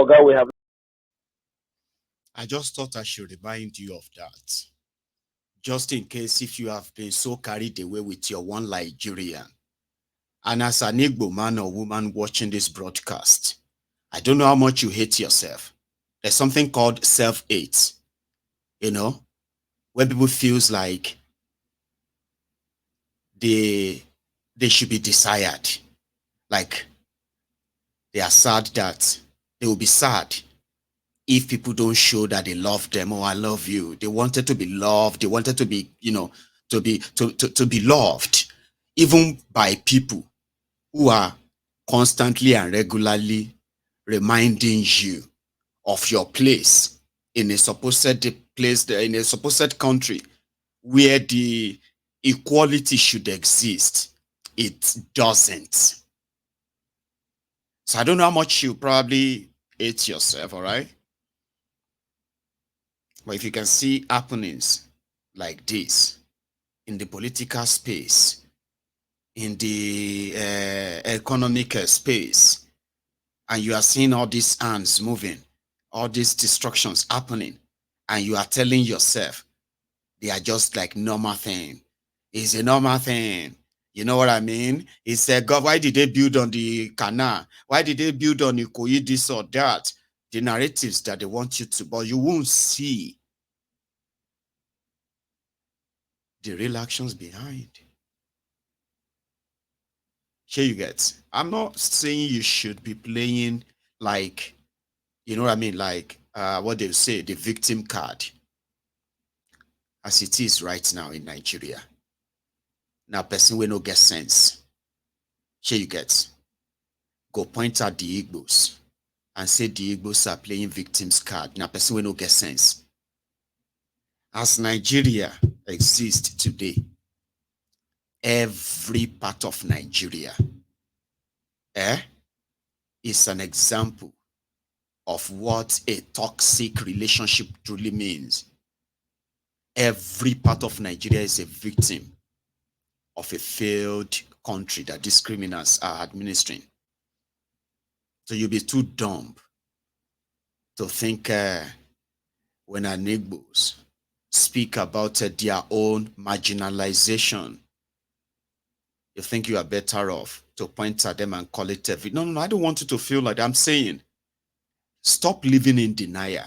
Oga, we have. I just thought I should remind you of that. Just in case if you have been so carried away with your one Nigerian. And as an Igbo man or woman watching this broadcast, I don't know how much you hate yourself. There's something called self-hate, where people feels like they should be desired. Like they are sad that they will be sad if people don't show that they love them. Oh, I love you. They wanted to be loved. They wanted to be, to be loved, even by people who are constantly and regularly reminding you of your place in a supposed place, in a supposed country where the equality should exist. It doesn't. So I don't know how much you probably hate yourself, all right? But if you can see happenings like this in the political space, in the economic space, and you are seeing all these hands moving, all these destructions happening, and you are telling yourself they are just like normal thing. It's a normal thing. You know what I mean? It's a God, why did they build on the canal? Why did they build on Ikoyi this or that? The narratives that they want you to, but you won't see the real actions behind. Here you get. I'm not saying you should be playing like, you know what I mean? Like what they say, the victim card, as it is right now in Nigeria. Now, person will not get sense. Here you get. Go point at the Igbos and say the Igbos are playing victims card. Now, person will not get sense. As Nigeria exists today, every part of Nigeria is an example of what a toxic relationship truly means. Every part of Nigeria is a victim of a failed country that these criminals are administering. So you'll be too dumb to think when our Igbos speak about their own marginalization, you think you are better off to point at them and call it a no, I don't want you to feel like that. I'm saying stop living in denial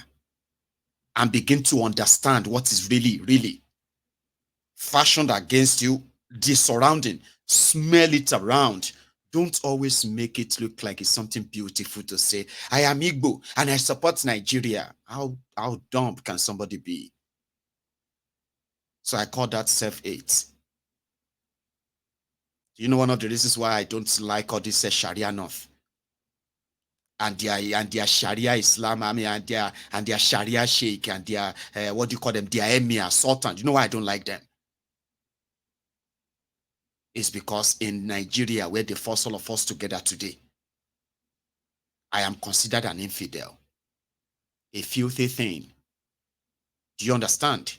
and begin to understand what is really fashioned against you, the surrounding. Smell it around. Don't always make it look like it's something beautiful to say, I am Igbo and I support Nigeria. How dumb can somebody be? So I call that self-hate. You know, one of the reasons why I don't like all this Sharia North and their Sharia Islam, I mean, and their Sharia Sheikh and their what do you call them? Their Emir, Sultan. You know why I don't like them? It's because in Nigeria, where they force all of us together today, I am considered an infidel, a filthy thing. Do you understand?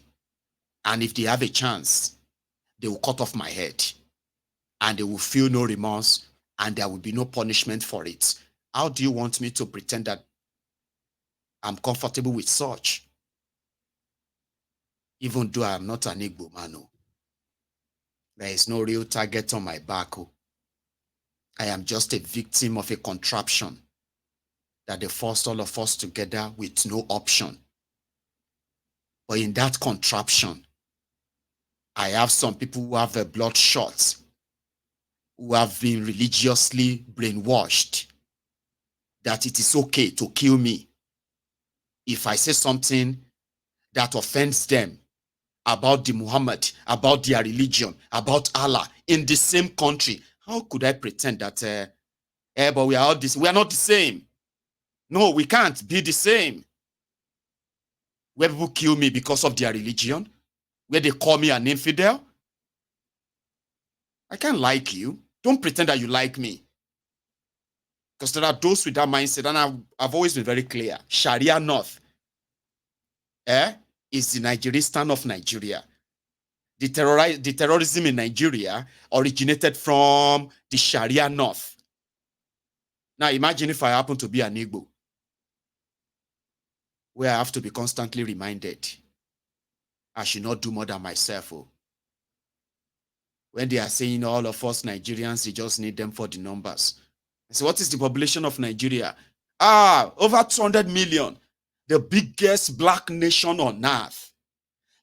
And if they have a chance, they will cut off my head and they will feel no remorse and there will be no punishment for it. How do you want me to pretend that I'm comfortable with such? Even though I am not an Igbo man, there is no real target on my back. I am just a victim of a contraption that they forced all of us together with no option. But in that contraption, I have some people who have a bloodshot, who have been religiously brainwashed that it is okay to kill me if I say something that offends them about the Muhammad, about their religion, about Allah in the same country. How could I pretend that, but we are all this? We are not the same. No, we can't be the same. Where people kill me because of their religion, where they call me an infidel. I can't like you. Don't pretend that you like me. Because there are those with that mindset, and I've always been very clear. Sharia North is the Nigeristan of Nigeria. The terrorism in Nigeria originated from the Sharia North. Now imagine if I happen to be an Igbo where I have to be constantly reminded I should not do more than myself. Oh. When they are saying all of us Nigerians, you just need them for the numbers. I say, what is the population of Nigeria? Over 200 million. The biggest black nation on earth.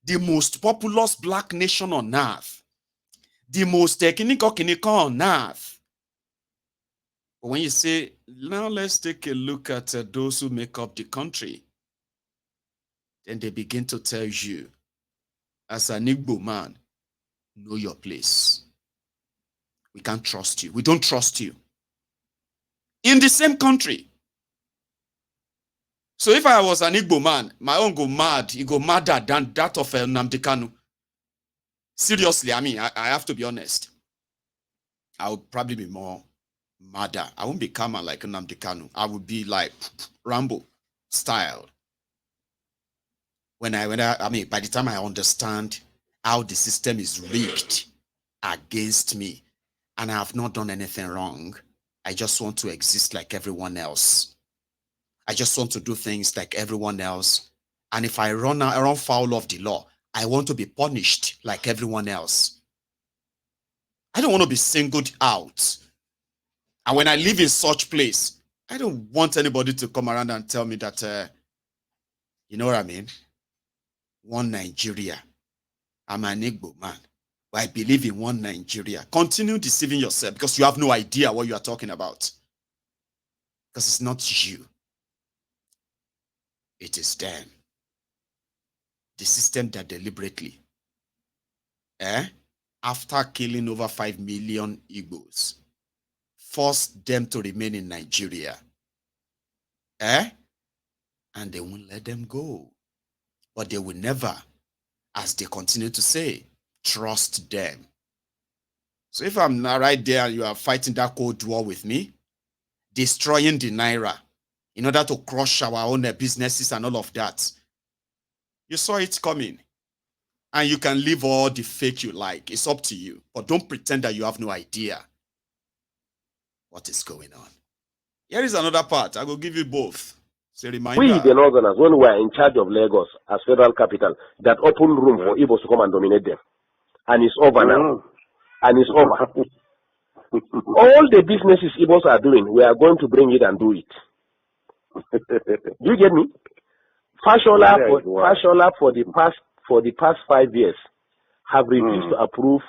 The most populous black nation on earth. The most kiniko on earth. But when you say, now let's take a look at those who make up the country, then they begin to tell you, as an Igbo man, know your place. We can't trust you. We don't trust you. In the same country. So if I was an Igbo man, my own go mad. He go madder than that of Nnamdi Kanu. Seriously, I mean, I have to be honest. I would probably be more madder. I won't be calmer like Nnamdi Kanu. I would be like Rambo style. When I mean, by the time I understand how the system is rigged against me, and I have not done anything wrong, I just want to exist like everyone else. I just want to do things like everyone else. And if I run foul of the law, I want to be punished like everyone else. I don't want to be singled out. And when I live in such place, I don't want anybody to come around and tell me that, you know what I mean? One Nigeria. I'm an Igbo man. But I believe in one Nigeria. Continue deceiving yourself because you have no idea what you are talking about. Because it's not you. It is them. The system that deliberately, after killing over 5 million Igbos, forced them to remain in Nigeria. And they won't let them go. But they will never, as they continue to say, trust them. So if I'm not right there and you are fighting that Cold War with me, destroying the Naira, in order to crush our own businesses and all of that, you saw it coming. And you can live all the fake you like. It's up to you. But don't pretend that you have no idea what is going on. Here is another part. I will give you both. It's a reminder. We, the Northerners, when we are in charge of Lagos as federal capital, that opened room for Igbos to come and dominate them. And it's over now. And it's over. All the businesses Igbos are doing, we are going to bring it and do it. Do you get me? Fashola for the past 5 years have refused to approve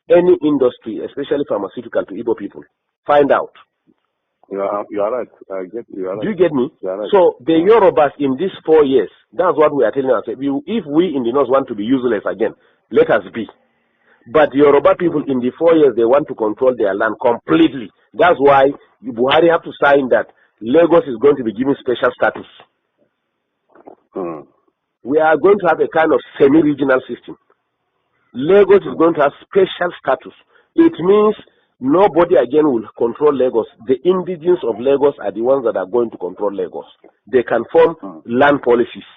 any industry, especially pharmaceutical, to Igbo people. Find out. You are right. I get you. Are right. Do you get me? Right. So the Yorubas in these 4 years, that's what we are telling ourselves. If we in the North want to be useless again, let us be. But the Yoruba people in the 4 years, they want to control their land completely. That's why Buhari have to sign that Lagos is going to be given special status. We are going to have a kind of semi-regional system. Lagos is going to have special status. It means nobody again will control Lagos. The indigenes of Lagos are the ones that are going to control Lagos. They can form land policies.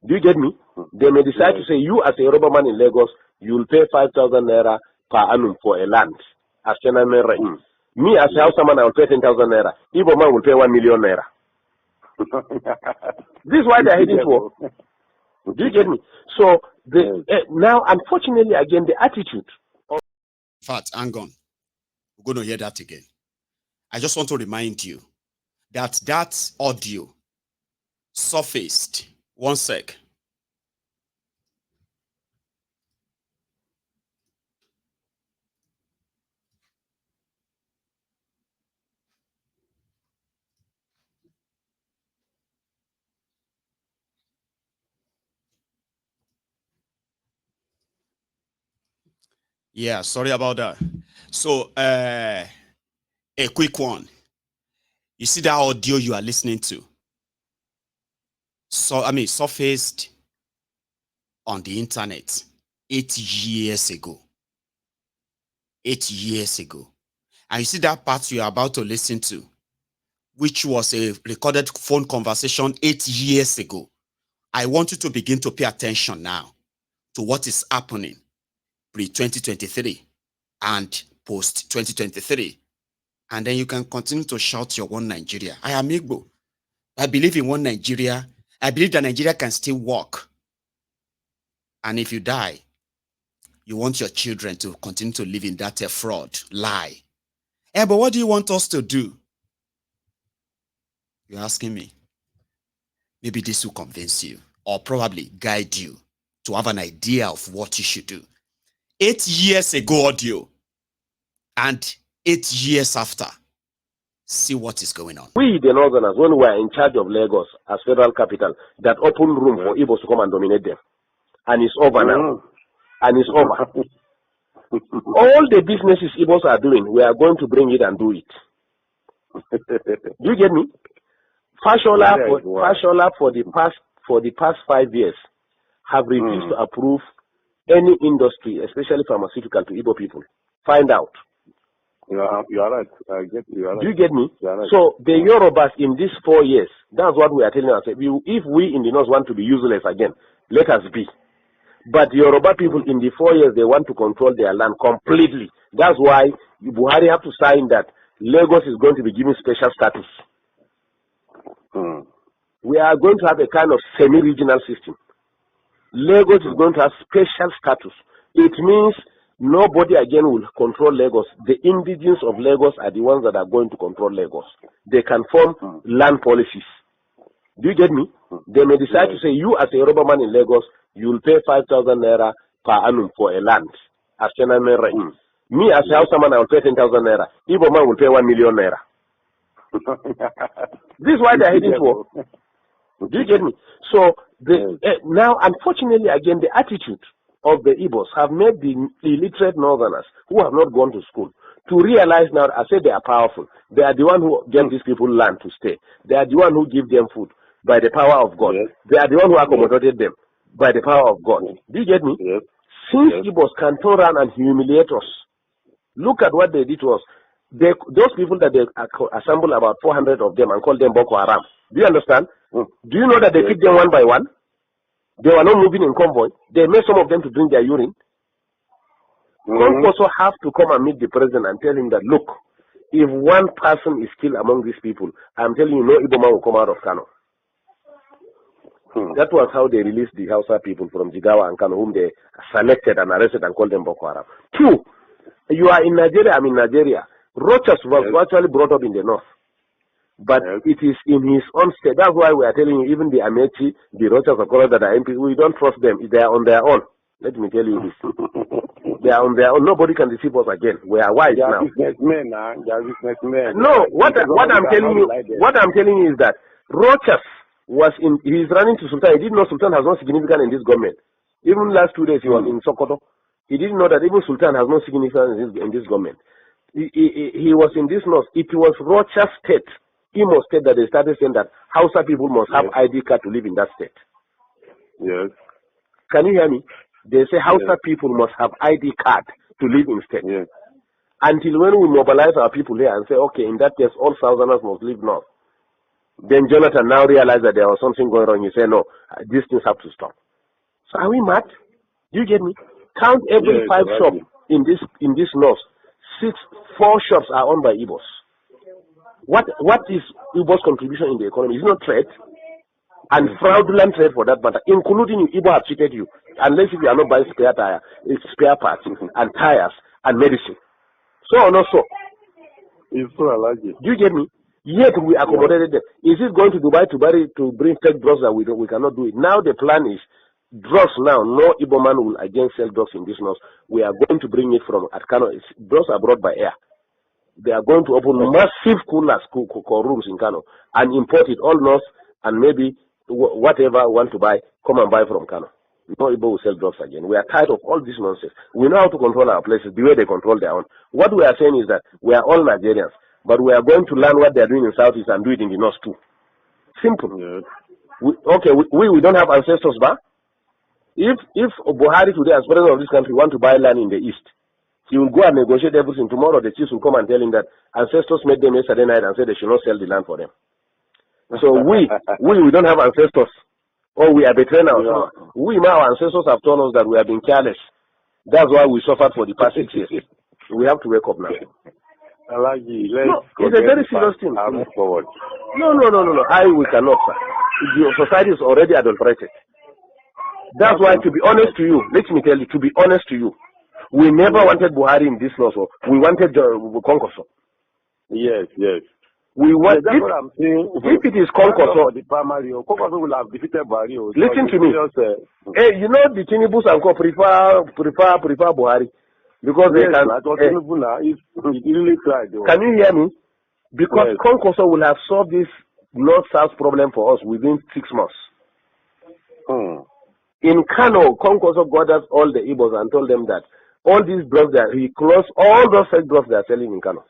Do you get me? They may decide to say, you as a Yoruba man in Lagos, you will pay 5,000 naira per annum for a land. As me as a Hausa man, I will pay 10,000 naira. Igbo man will pay 1 million naira. This is why they are heading to war. Do you get me? So now, unfortunately, again, the attitude. In fact, hang on. We're going to hear that again. I just want to remind you that that audio surfaced. One sec. Yeah, sorry about that. So, a quick one. You see that audio you are listening to? So, I mean, surfaced on the internet 8 years ago. 8 years ago. And you see that part you are about to listen to, which was a recorded phone conversation 8 years ago. I want you to begin to pay attention now to what is happening pre-2023 and post-2023. And then you can continue to shout your one Nigeria. I am Igbo. I believe in one Nigeria. I believe that Nigeria can still work. And if you die, you want your children to continue to live in that fraud, lie. But what do you want us to do? You're asking me. Maybe this will convince you or probably guide you to have an idea of what you should do. 8 years ago audio and 8 years after, see what is going on. We, the Northerners, when we were in charge of Lagos as federal capital, that opened room for Igbos to come and dominate them. And it's over now. And it's over. All the businesses Igbos are doing, we are going to bring it and do it. Do you get me? Fashola for the past 5 years have refused to approve any industry, especially pharmaceutical, to Igbo people. Find out. You are right. I get you. Are right. Do you get me? Right. So the Yorubas in these 4 years, that's what we are telling ourselves. If we in the North want to be useless again, let us be. But the Yoruba people in the 4 years, they want to control their land completely. That's why Buhari have to sign that Lagos is going to be given special status. We are going to have a kind of semi-regional system. Lagos is going to have special status. It means nobody again will control Lagos. The indigenes of Lagos are the ones that are going to control Lagos. They can form land policies. Do you get me? They may decide to say, you as a Yoruba man in Lagos, you will pay 5,000 naira per annum for a land. As me as a Hausa man, I will pay 10,000 naira. Igbo man will pay 1 million naira. This is why they are heading to war. Do you get me? So now, unfortunately, again, the attitude of the Igbos have made the illiterate Northerners who have not gone to school to realize now, I say they are powerful. They are the one who give these people land to stay. They are the one who give them food by the power of God. Yes. They are the one who accommodated them by the power of God. Do you get me? Yes. Since Igbos can turn around and humiliate us, look at what they did to us. Those people that they assemble about 400 of them and call them Boko Haram. Do you understand? Do you know that they picked them one by one? They were not moving in convoy. They made some of them to drink their urine. Some also have to come and meet the president and tell him that, look, if one person is killed among these people, I'm telling you, no Igbo man will come out of Kano. That was how they released the Hausa people from Jigawa and Kano, whom they selected and arrested and called them Boko Haram. 2, you are in Nigeria, I'm in Nigeria. Rochas was actually brought up in the north. But it is in his own state. That's why we are telling you, even the Amechi, the Rochas of Korea that are MPs, we don't trust them. They are on their own. Let me tell you this. They are on their own. Nobody can deceive us again. We are wise now. Businessmen, they are businessmen. No, what I'm telling you is that Rochas he's running to Sultan. He didn't know Sultan has no significance in this government. Even last 2 days he was in Sokoto. He didn't know that even Sultan has no significance in this government. He was in this north. It was Rochas State, Imo State, that they started saying that Hausa people must have ID card to live in that state. Yes. Can you hear me? They say Hausa people must have ID card to live in state. Yes. Until when we mobilize our people here and say, okay, in that case, all Southerners must live north. Then Jonathan now realized that there was something going wrong. He said, no, these things have to stop. So are we mad? Do you get me? Count every 5 shops in this north. 4 shops are owned by Igbos. What is Igbo's contribution in the economy? It's not trade, and fraudulent trade for that matter, including you. Igbo have cheated you, unless if you are not buying spare parts and tires and medicine. So or not so? It's so allergic. Do you get me? Yet we accommodated them. Is it going to Dubai to bring fake drugs that we cannot do it? Now the plan is drugs now. No Igbo man will again sell drugs in this north. We are going to bring it from Kano. Drugs are brought by air. They are going to open massive coolers, rooms in Kano and import it all north, and maybe whatever want to buy, come and buy from Kano. No Igbo will sell drugs again. We are tired of all this nonsense. We know how to control our places the way they control their own. What we are saying is that we are all Nigerians, but we are going to learn what they are doing in Southeast and do it in the North too. Simple. Yeah. We don't have ancestors, but if Buhari today, as president of this country, want to buy land in the East, he will go and negotiate everything. Tomorrow the chiefs will come and tell him that ancestors made them yesterday night and said they should not sell the land for them. So we don't have ancestors. Or we are betraying ourselves. Yeah. We, our ancestors have told us that we have been careless. That's why we suffered for the past 6 years. We have to wake up now. It's a very serious thing. Move forward. No. We cannot, sir. The society is already adulterated. That's why, to be honest to you, let me tell you, to be honest to you, we never wanted Buhari in this law, so we wanted Konkoso. Yes. We want, that's what I'm saying. if it is Konkoso, the primary, Konkoso will have defeated Buhari. Listen to me. Hey, you know the Tinubus and Co prefer Buhari because they can. He really tried. Can you hear me? Because Yes. Konkoso will have solved this north-south problem for us within 6 months. In Kano, Konkoso gathered all the Igbos and told them that all these drugs that he closed all those fake drugs they are selling in Kano.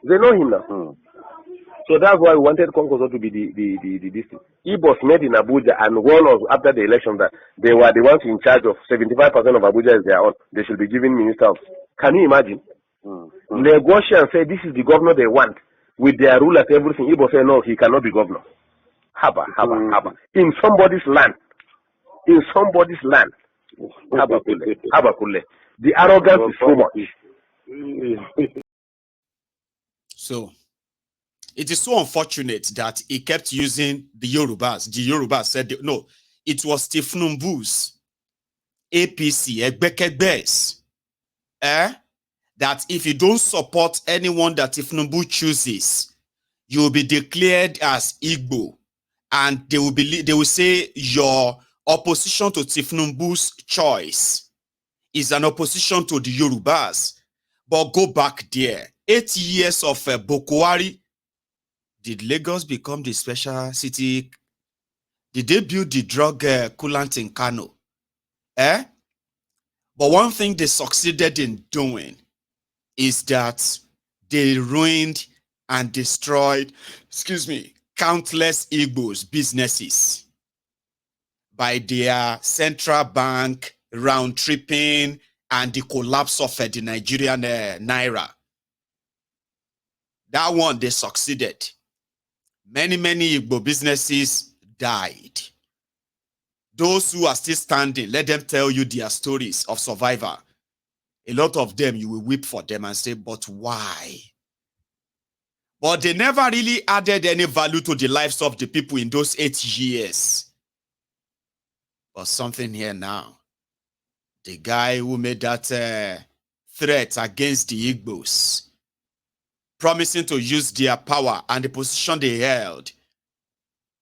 They know him now. So that's why we wanted Konkoso to be the district. Igbos met in Abuja and warned us after the election that they were the ones in charge of 75% of Abuja is their own. They should be given ministers. Can you imagine? Negotiate and say this is the governor they want with their rulers, everything. Igbo say no, he cannot be governor. Haba. In somebody's land. Haba kule. The arrogance is so much. So, it is so unfortunate that he kept using the Yorubas. The Yorubas said, no, it was Tifnumbu's APC, Egbekegbes, that if you don't support anyone that Tifnumbu chooses, you will be declared as Igbo. And they will say your opposition to Tifnumbu's choice is an opposition to the Yorubas. But go back there. 8 years of Bokwari. Did Lagos become the special city? Did they build the drug coolant in Kano? But one thing they succeeded in doing is that they ruined and destroyed, countless Igbos businesses by their central bank round-tripping and the collapse of the Nigerian Naira. That one, they succeeded. Many Igbo businesses died. Those who are still standing, let them tell you their stories of survival. A lot of them, you will weep for them and say, but why? But they never really added any value to the lives of the people in those 8 years. But something here now. The guy who made that threat against the Igbos, promising to use their power and the position they held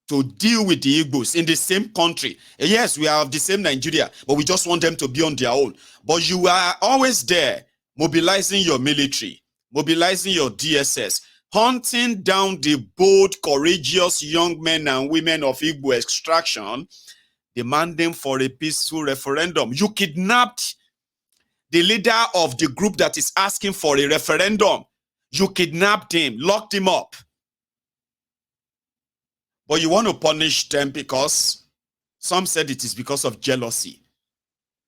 to deal with the Igbos in the same country. Yes, we are of the same Nigeria, but we just want them to be on their own. But you are always there, mobilizing your military, mobilizing your DSS, hunting down the bold, courageous young men and women of Igbo extraction, demanding for a peaceful referendum. You kidnapped the leader of the group that is asking for a referendum. You kidnapped him, locked him up. But you want to punish them because some said it is because of jealousy.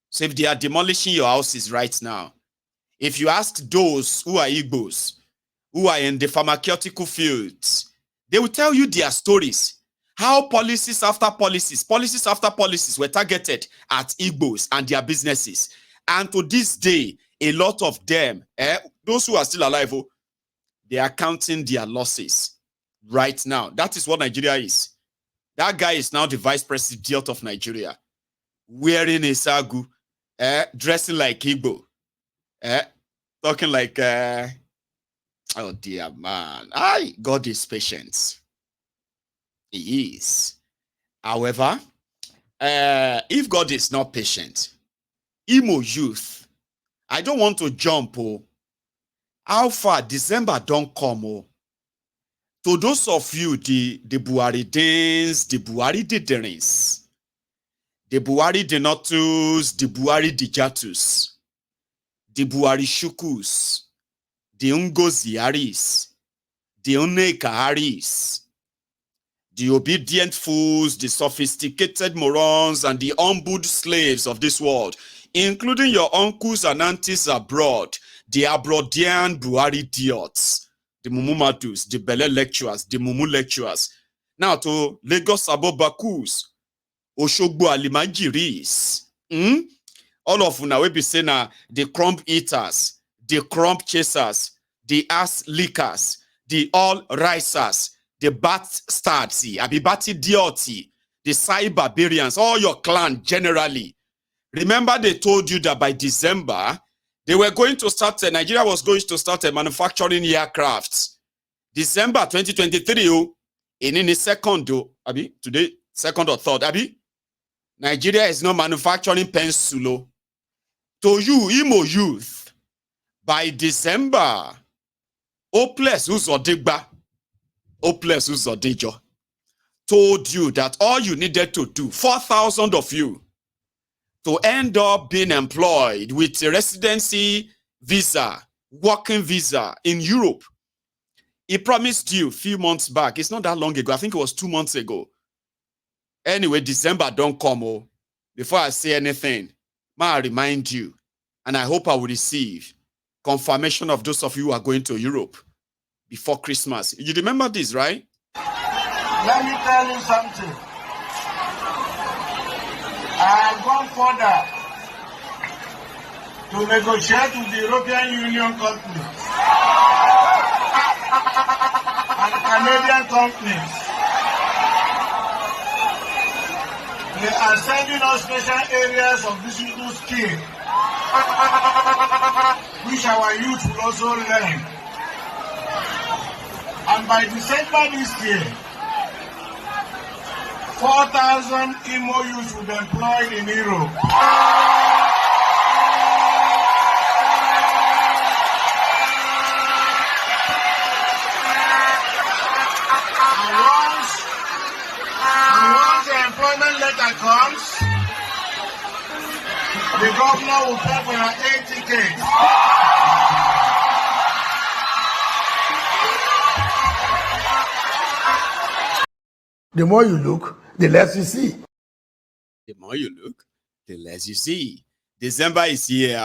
So if they are demolishing your houses right now, if you ask those who are Igbos, who are in the pharmaceutical fields, they will tell you their stories. How policies after policies were targeted at Igbos and their businesses. And to this day, a lot of them, those who are still alive, they are counting their losses right now. That is what Nigeria is. That guy is now the vice president of Nigeria, wearing a sagu, dressing like Igbo, talking like, oh dear man, God is patient. He is. However, if God is not patient, Imo youth, I don't want to jump. How far December don't come? To those of you, the Buharidins, the Buhari Diderins, the Buhari Denotus, the Buhari Dijatus, the Buhari Shukus, the Ungoziaris, the Unekaharis, the obedient fools, the sophisticated morons, and the humbled slaves of this world, including your uncles and aunties abroad, the Abroadian Buhari idiots, the Mumumatus, the Bele lecturers, the Mumu lecturers. Now to Lagos Abobakus, Oshogbo Alimajiris. All of una will be saying the crumb eaters, the crumb chasers, the ass lickers, the all risers, the bat starts, Abibati Dioti, the Sai barbarians, all your clan generally. Remember, they told you that by December, they were going to start, Nigeria was going to start manufacturing aircrafts. December 2023, in the second, Abi, today, second or third, Abi, Nigeria is not manufacturing pencil. To you, Imo youth, by December, Hopeless Uzodigba, Hopeless Uzodijo, told you that all you needed to do, 4,000 of you, to end up being employed with a residency visa, working visa in Europe. He promised you a few months back. It's not that long ago. I think it was 2 months ago. Anyway, December don't come. Oh, before I say anything, may I remind you, and I hope I will receive confirmation of those of you who are going to Europe before Christmas. You remember this, right? Let me tell you something. I have gone further to negotiate with the European Union companies and Canadian companies. They are sending us special areas of digital skill, which our youth will also learn. And by December this year, 4,000 Imo youths will be employed in Europe. And once the employment letter comes, the governor will pay for your air tickets. The more you look, the less you see. The more you look, the less you see. December is here.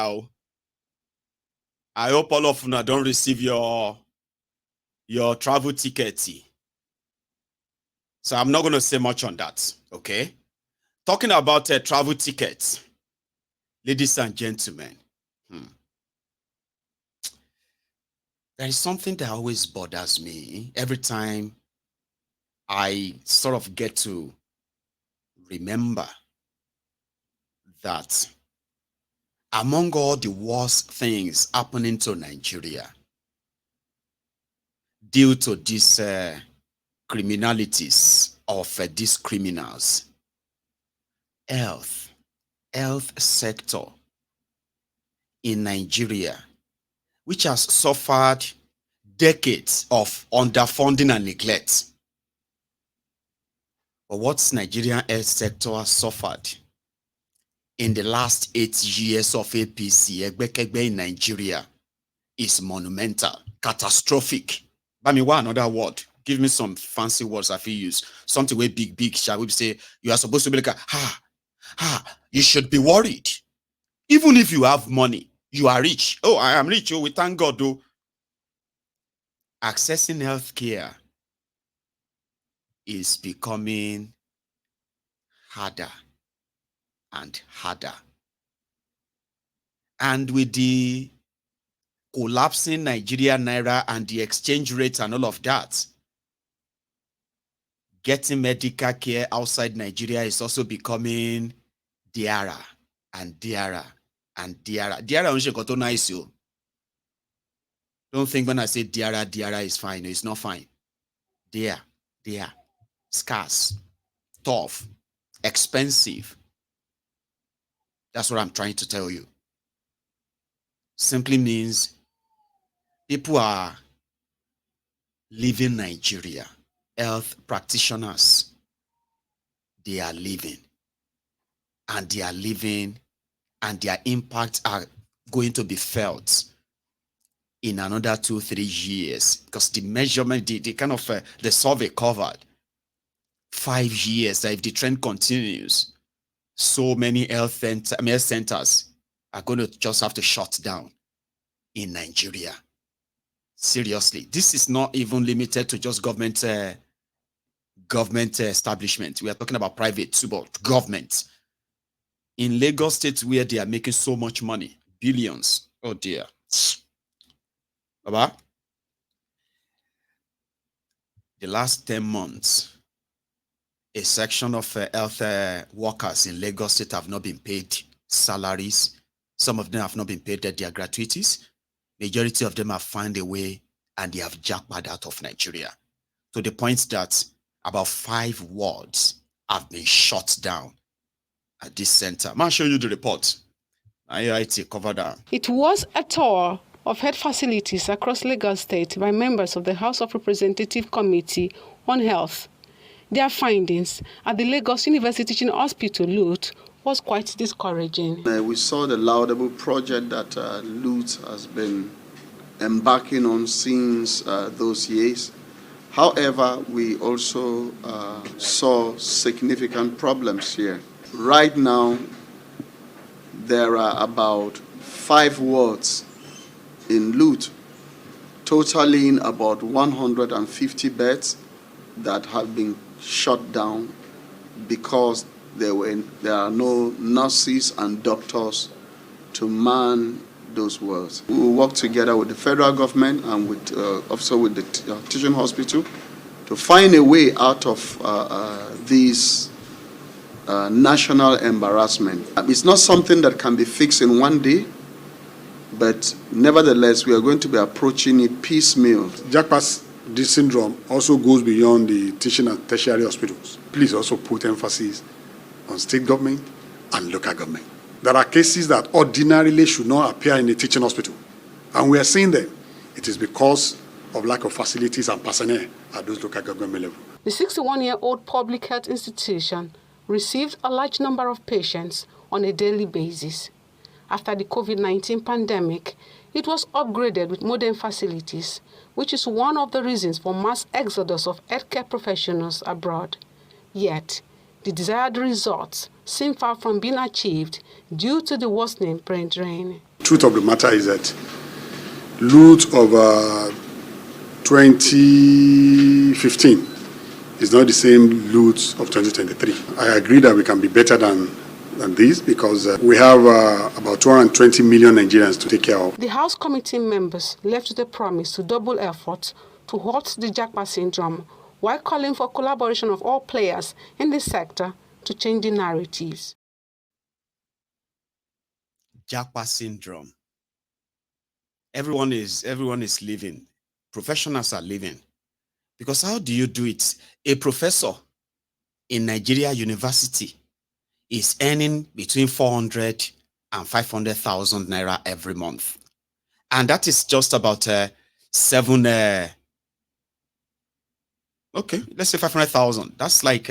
I hope all of you don't receive your travel ticket. So I'm not going to say much on that, okay? Talking about travel tickets, ladies and gentlemen, there is something that always bothers me every time I sort of get to remember that among all the worst things happening to Nigeria due to these criminalities of these criminals, health sector in Nigeria, which has suffered decades of underfunding and neglect. But what Nigerian health sector has suffered in the last 8 years of APC, Egbekegbe in Nigeria, is monumental, catastrophic. But me, what another word? Give me some fancy words I feel use. Something way big, shall we say, you are supposed to be like, you should be worried. Even if you have money, you are rich. Oh, I am rich. Oh, we thank God, though. Accessing healthcare is becoming harder and harder. And with the collapsing Nigeria Naira and the exchange rates and all of that, getting medical care outside Nigeria is also becoming dearer and dearer and dearer. Dearer nice. Don't think when I say dearer is fine. It's not fine. Dear, scarce, tough, expensive. That's what I'm trying to tell you. Simply means people are leaving Nigeria. Health practitioners, they are leaving. And they are leaving, and their impacts are going to be felt in another 2-3 years, because the measurement, the kind of the survey covered 5 years that if the trend continues, so many health centers are going to just have to shut down in Nigeria. Seriously, this is not even limited to just government establishment. We are talking about private too, but government. In Lagos State, where they are making so much money, billions. Oh dear. Baba, the last 10 months, a section of health workers in Lagos State have not been paid salaries. Some of them have not been paid their gratuities. Majority of them have found a way and they have jackpot out of Nigeria, to the point that about 5 wards have been shut down at this center. I'll show you the report. IIT covered that. It was a tour of health facilities across Lagos State by members of the House of Representative Committee on Health. Their findings at the Lagos University Teaching Hospital, LUT, was quite discouraging. We saw the laudable project that LUT has been embarking on since those years. However, we also saw significant problems here. Right now, there are about 5 wards in LUT, totaling about 150 beds that have been shut down because there are no nurses and doctors to man those wards. We will work together with the federal government and with also with the teaching hospital to find a way out of this national embarrassment. It's not something that can be fixed in one day, but nevertheless, we are going to be approaching it piecemeal. This syndrome also goes beyond the teaching and tertiary hospitals. Please also put emphasis on state government and local government. There are cases that ordinarily should not appear in a teaching hospital, and we are seeing them. It is because of lack of facilities and personnel at those local government level. The 61-year-old public health institution received a large number of patients on a daily basis. After the COVID-19 pandemic, it was upgraded with modern facilities, which is one of the reasons for mass exodus of healthcare professionals abroad. Yet, the desired results seem far from being achieved due to the worsening brain drain. Truth of the matter is that LUT of 2015 is not the same LUT of 2023. I agree that we can be better than this because we have about 220 million Nigerians to take care of. The House committee members left with a promise to double efforts to halt the Japa syndrome, while calling for collaboration of all players in this sector to change the narratives. Japa syndrome. Everyone is leaving. Professionals are leaving. Because how do you do it? A professor in Nigeria University is earning between 400 and 500,000 naira every month. And that is just about 7 let's say 500,000. That's like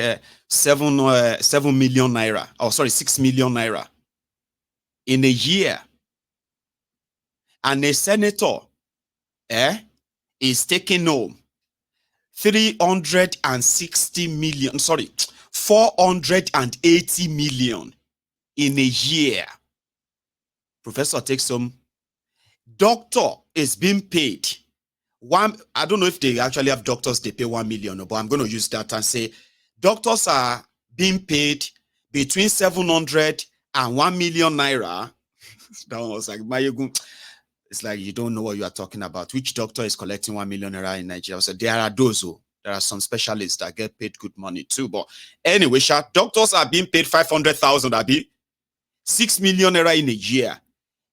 7 million naira. Oh, sorry, 6 million naira in a year. And a senator is taking home 480 million in a year. Professor takes home. Doctor is being paid I don't know if they actually have doctors they pay 1 million, but I'm going to use that and say doctors are being paid between 700 and 1 million naira. That one was like, it's like you don't know what you are talking about. Which doctor is collecting 1 million naira in Nigeria? So there are those there are some specialists that get paid good money too. But anyway, doctors are being paid 500,000, 6 million naira in a year.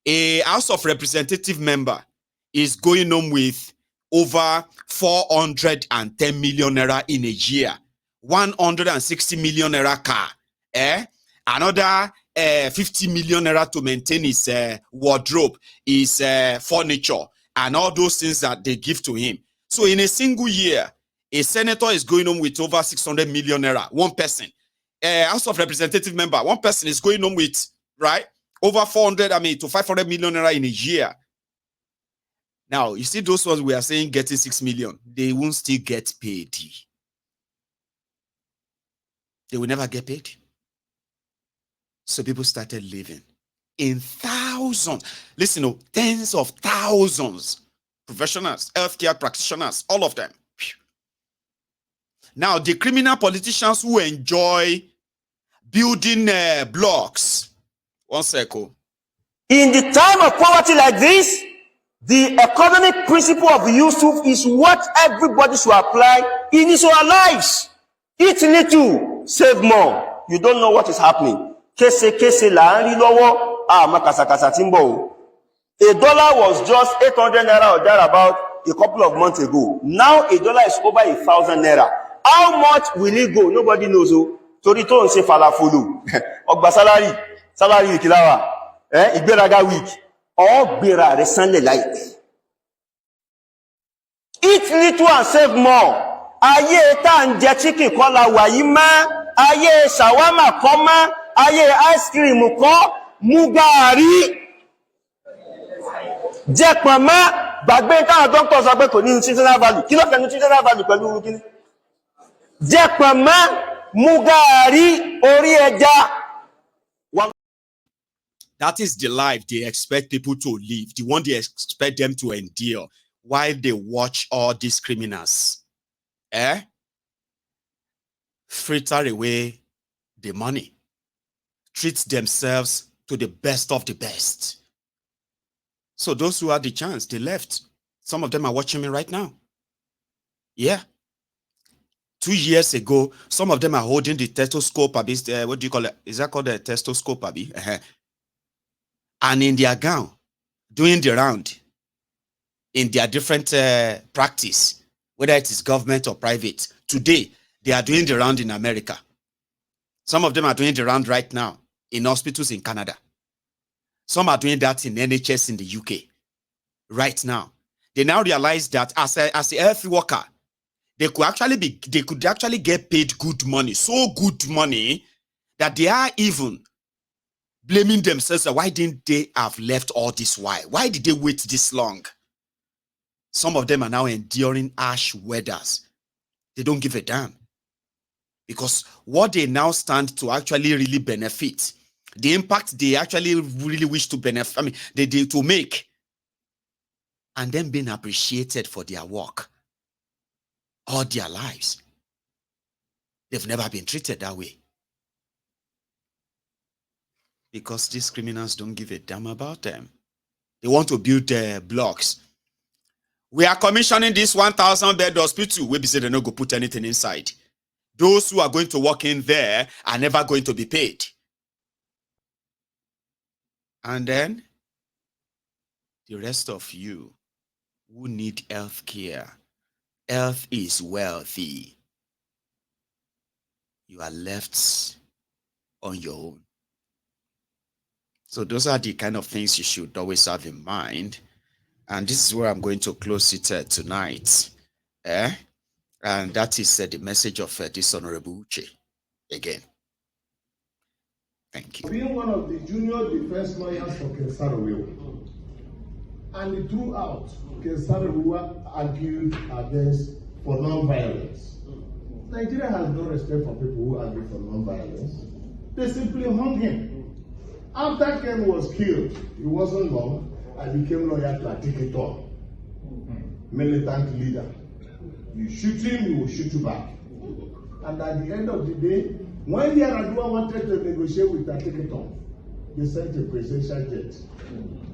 A House of Representative member is going home with over 410 million naira in a year. 160 million naira car. Another 50 million naira to maintain his wardrobe, his furniture, and all those things that they give to him. So in a single year, a senator is going home with over 600 million naira. One person. House of Representative member, one person is going home with, right, over 400 to 500 million naira in a year. Now, you see those ones we are saying getting 6 million, they won't still get paid. They will never get paid. So people started leaving in thousands. Listen, tens of thousands. Professionals, healthcare practitioners, all of them. Now, the criminal politicians who enjoy building blocks. One second. In the time of poverty like this, the economic principle of Yusuf is what everybody should apply It is our lives. Eat little, save more. You don't know what is happening. Kese la nri lọ́wọ́, makasakasa timbo. A dollar was just 800 naira or thereabout a couple of months ago. Now a dollar is over 1,000 naira. How much will it go? Nobody knows. Torí tó ń ṣe falafolo. Ọgbà salary kilawa. Ìgbéraga week. Gbéra rẹ̀ sánlẹ̀ láìpẹ́. Eat little and save more. Ayé tá ń jẹ chicken kọ́ la wà yìí mọ́. Ayé shawarma kọ́ mọ́. Ayé ice cream kọ́. Mú gààrí. Jẹ pọ̀nmọ́. Gbàgbé táwọn doctors sọ pé kò ní nutritional value. Kí ló fẹ́ nutritional value pẹ̀lú kíní? Jẹ pọ̀nmọ́. Mú gààrí. Orí ẹja. That is the life they expect people to live, the one they expect them to endure while they watch all these criminals. Fritter away the money, treat themselves to the best of the best. So those who had the chance, they left. Some of them are watching me right now. Yeah. 2 years ago, some of them are holding the stethoscope, what do you call it? Is that called a stethoscope, Abi? And in their gown, doing the round in their different practice, whether it is government or private. Today, they are doing the round in America. Some of them are doing the round right now in hospitals in Canada. Some are doing that in NHS in the UK right now. They now realize that as a health worker, they could actually get paid good money, so good money that they are even blaming themselves. Why didn't they have left all this while? Why did they wait this long? Some of them are now enduring harsh weathers. They don't give a damn. Because what they now stand to actually really benefit, the impact they actually really wish to benefit, to make, and then being appreciated for their work all their lives. They've never been treated that way. Because these criminals don't give a damn about them. They want to build blocks. We are commissioning this 1,000-bed hospital. We say they're not going to put anything inside. Those who are going to work in there are never going to be paid. And then, the rest of you who need health care, health is wealthy. You are left on your own. So those are the kind of things you should always have in mind. And this is where I'm going to close it tonight. And that is the message of this Honorable Uche again. Thank you. Being one of the junior defense lawyers for Kensarowiwa, and he threw out Kensarowiwa argued against for non-violence. Nigeria has no respect for people who argue for non-violence. They simply hung him. After Ken was killed, it wasn't long, I became lawyer to Atiketon, militant leader. You shoot him, he will shoot you back. And at the end of the day, when the Yaradua wanted to negotiate with Atiketon, they sent a presidential jet.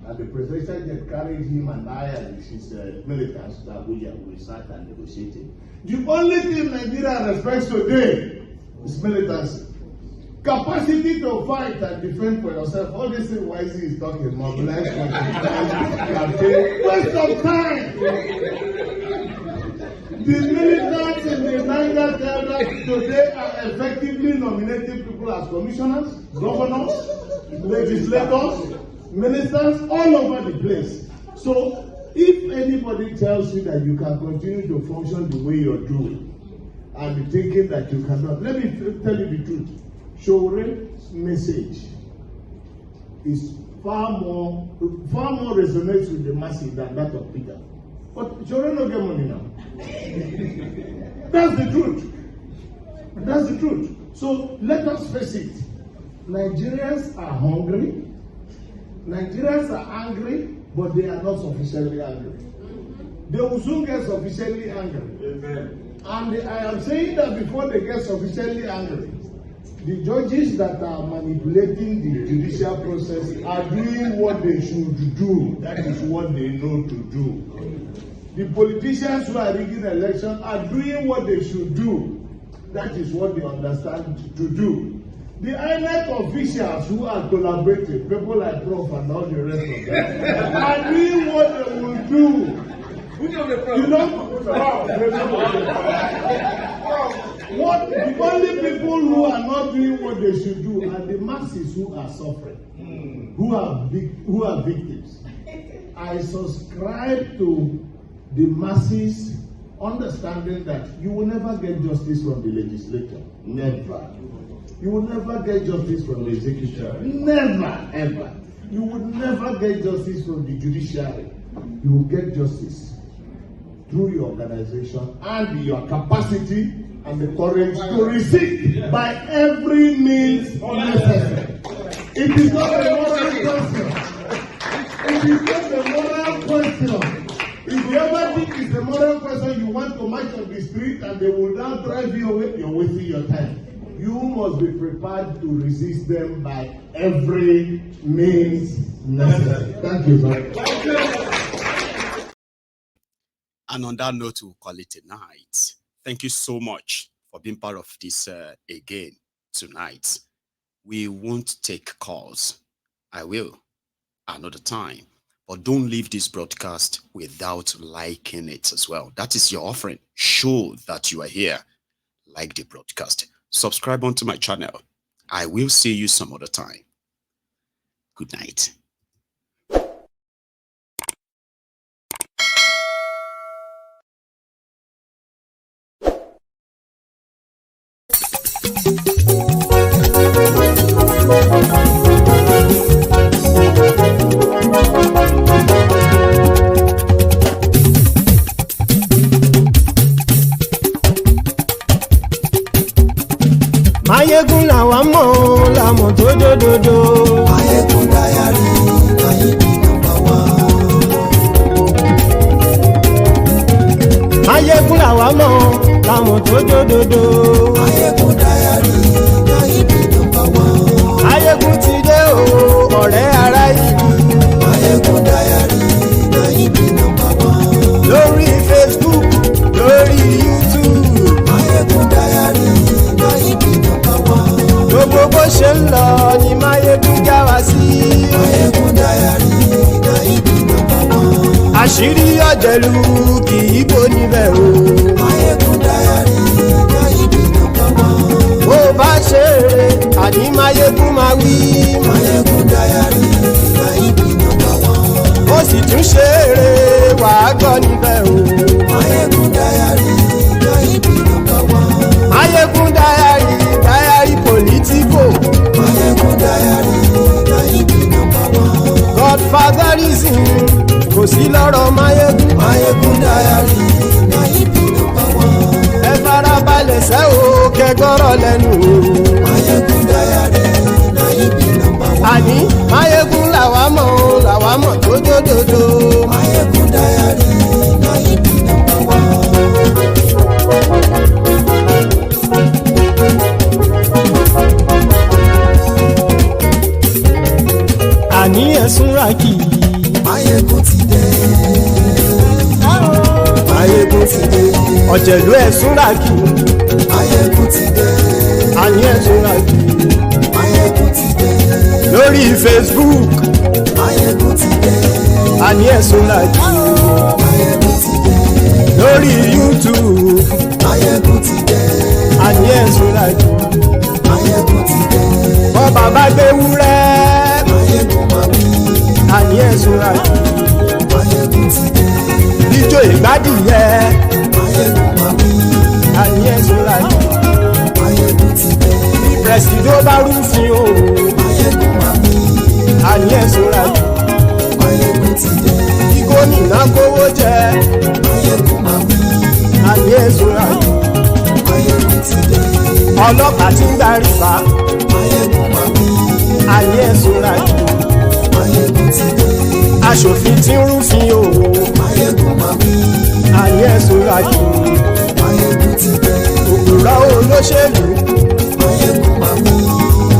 And the presidential jet carried him and I and his militants to Abuja. We sat and negotiated. The only thing Nigeria respects today is militancy. Capacity to fight and defend for yourself. All this thing YZ is talking, mobilize, campaign, waste of time. The militants in the Niger Delta today are effectively nominating people as commissioners, governors, legislators, ministers, all over the place. So if anybody tells you that you can continue to function the way you're doing and thinking that you cannot, let me tell you the truth. Shore's message is far more resonates with the masses than that of Peter. But Shore no get money now. That's the truth. That's the truth. So let us face it. Nigerians are hungry. Nigerians are angry, but they are not sufficiently angry. They will soon get sufficiently angry. Amen. And I am saying that before they get sufficiently angry, the judges that are manipulating the judicial process are doing what they should do. That is what they know to do. The politicians who are rigging elections are doing what they should do. That is what they understand to do. The INEC officials who are collaborating, people like Prof and all the rest of them, are doing what they will do. You know, what the only people who are not doing what they should do are the masses who are suffering, who are victims. I subscribe to the masses understanding that you will never get justice from the legislature. Never. You will never get justice from the executive. Never, ever. You will never get justice from the judiciary. You will get justice through your organization and your capacity and the courage to resist by every means necessary. It is not a moral question. It is not a moral question. If you ever think it's a moral question, you want to march on the street and they will now drive you away, you're wasting your time. You must be prepared to resist them by every means necessary. Thank you very much. And on that note, we'll call it a night. Thank you so much for being part of this again tonight. We won't take calls. I will another time. But don't leave this broadcast without liking it as well. That is your offering. Show that you are here. Like the broadcast. Subscribe onto my channel. I will see you some other time. Good night. Mayegun làwa mọ̀ làmọ̀ tó dòdòdò. Mayegun Diary Nayibi #1. Mayegun làwa mọ̀ làmọ̀ tó dòdòdò. Mayegun Diary Nayibi #1. Mayegun ti dé o ọ̀rẹ́ ara ìlú. Mayegun Diary Nayibi #1. Lórí Facebook lórí YouTube. Mayegun Diary Nayibi #1. Gbogbo bó ṣe ń lọ ni Mayegun já wa sí. Mayegun Diary Nayibi #1. Àṣírí ọ̀jẹ̀lú kì í bò níbẹ̀ o. Mayegun Diary Nayibi #1. Bó bá ṣe eré àní Mayegun máa wí. Mayegun Diary Nayibi #1. Ó sì tún ṣe eré wàá gbọ́ níbẹ̀ o. Mayegun Diary Nayibi #1. Mayegun Diary politico. Mayegun Diary Nayibi #1. Godfatherism kò sí lọ́rọ̀ Mayegun. Mayegun Diary Nayibi #1. Ẹ farabalẹ̀ sẹ́ o kẹgọ́rọ̀ lẹ́nu o. Mayegun Diary Nayibi #1. Àní Mayegun làwa mọ̀ tó dòdòdò. Mayegun Diary Nayibi #1. Àní ẹ̀sùn ràkì. Mayegun ti dé. Mayegun ti dé. Ọ̀jẹ̀lú ẹ̀sùn ràkì. Mayegun ti dé. Àní ẹ̀sùn ràkì. Mayegun ti dé. Lórí Facebook. Mayegun ti dé. Àní ẹ̀sùn ràkì. Mayegun ti dé. Lórí YouTube. Mayegun ti dé. Àní ẹ̀sùn ràkì. Mayegun ti dé. Bọ́ bàbá gbé wúrẹ́. Mayegun máa wí. Àní ẹ̀sùn ràkì. Mayegun ti dé. Ijó ìgbádìyẹ. Mayegun máa wí. Àní ẹ̀sùn ràkì. Mayegun ti dé. Prẹ̀sìdó bá rúfin o. Mayegun máa wí. Àní ẹ̀sùn ràkì. Mayegun ti dé. Kí gómìnà kówó jẹ. Mayegun máa wí. Àní ẹ̀sùn ràkì. Mayegun ti dé. Ọlọ́pàá tí ń gba rìbá. Mayegun máa wí. Àní ẹ̀sùn ràkì. Mayegun ti dé. Aṣòfin tí ń rúfin o. Mayegun máa wí. Àní ẹ̀sùn ràkì. Mayegun ti dé. Òpùrọ́ olóṣèlú. Mayegun máa wí.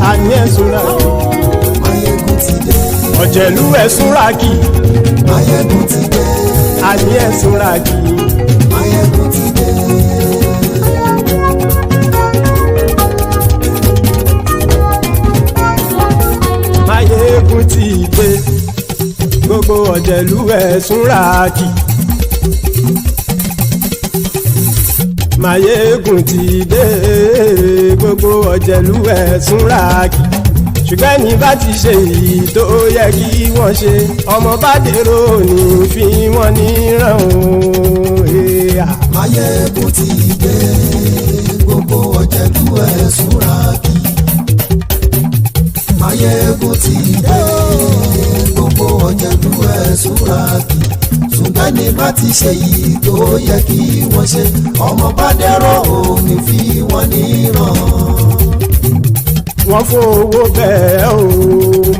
Àní ẹ̀sùn ràkì. Mayegun ti dé. Ọ̀jẹ̀lú ẹ̀sùn ràkì. Mayegun ti dé. àní ẹ̀sùn ràgì. Máyégún ti dé. Máyégún ti dé gbogbo ọ̀jẹ̀lú ẹ̀sùn ràgì. Máyégún ti dé gbogbo ọ̀jẹ̀lú ẹ̀sùn ràgì. Ṣùgbọ́n ní bá ti ṣe èyí tó yẹ kí wọ́n ṣe ọmọ bá dèrò ní fi wọ́n níran o. Máyégún ti dé gbogbo ọ̀jẹ̀lú ẹ̀sùn ràgì. Máyégún ti dé gbogbo ọ̀jẹ̀lú ẹ̀sùn ràgì. Ṣùgbọ́n ní bá ti ṣe èyí tó yẹ kí wọ́n ṣe ọmọ bá dèrò ní fi wọ́n níran. Wọ́n fowó bẹ́ẹ̀ o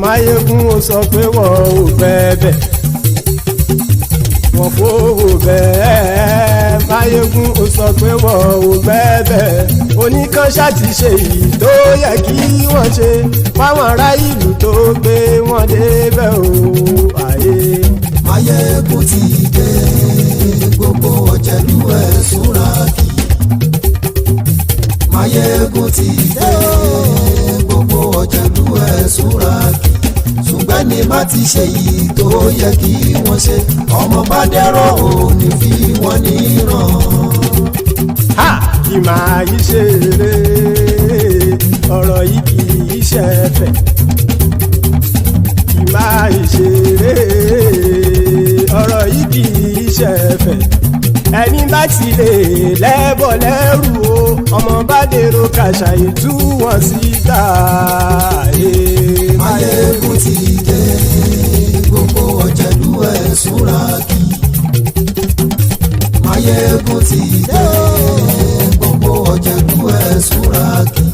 Máyégún ó sọ pé wọ́n ò fẹ́ bẹ́ẹ̀. Wọ́n fowó bẹ́ẹ̀ Máyégún ó sọ pé wọ́n ò fẹ́ bẹ́ẹ̀. Oníkanṣá ti ṣe èyí tó yẹ kí wọ́n ṣe fáwọn ará ìlú tó gbé wọn débẹ̀ o. Máyégún ti dé gbogbo ọ̀jẹ̀lú ẹ̀sùn ràgì. Máyégún ti dé gbogbo ọ̀jẹ̀lú ẹ̀sùn ràgì. Ṣùgbọ́n ní bá ti ṣe yìí tó yẹ kí wọ́n ṣe ọmọ bá dẹ́rọ̀ ò ní fi wọ́n níran. Kì máa yí ṣe eré ọ̀rọ̀ yìí kì í ṣe ẹ̀fẹ̀. Kì máa yí ṣe eré ọ̀rọ̀ yìí kì í ṣe ẹ̀fẹ̀. Ẹni bá ti lè lẹ́bọ̀ lẹ́rù o ọmọ bá dèrò kàṣàyè tú wọn síta. Máyégún ti dé gbogbo ọ̀jẹ̀lú ẹ̀sùn ràgì. Máyégún ti dé gbogbo ọ̀jẹ̀lú ẹ̀sùn ràgì.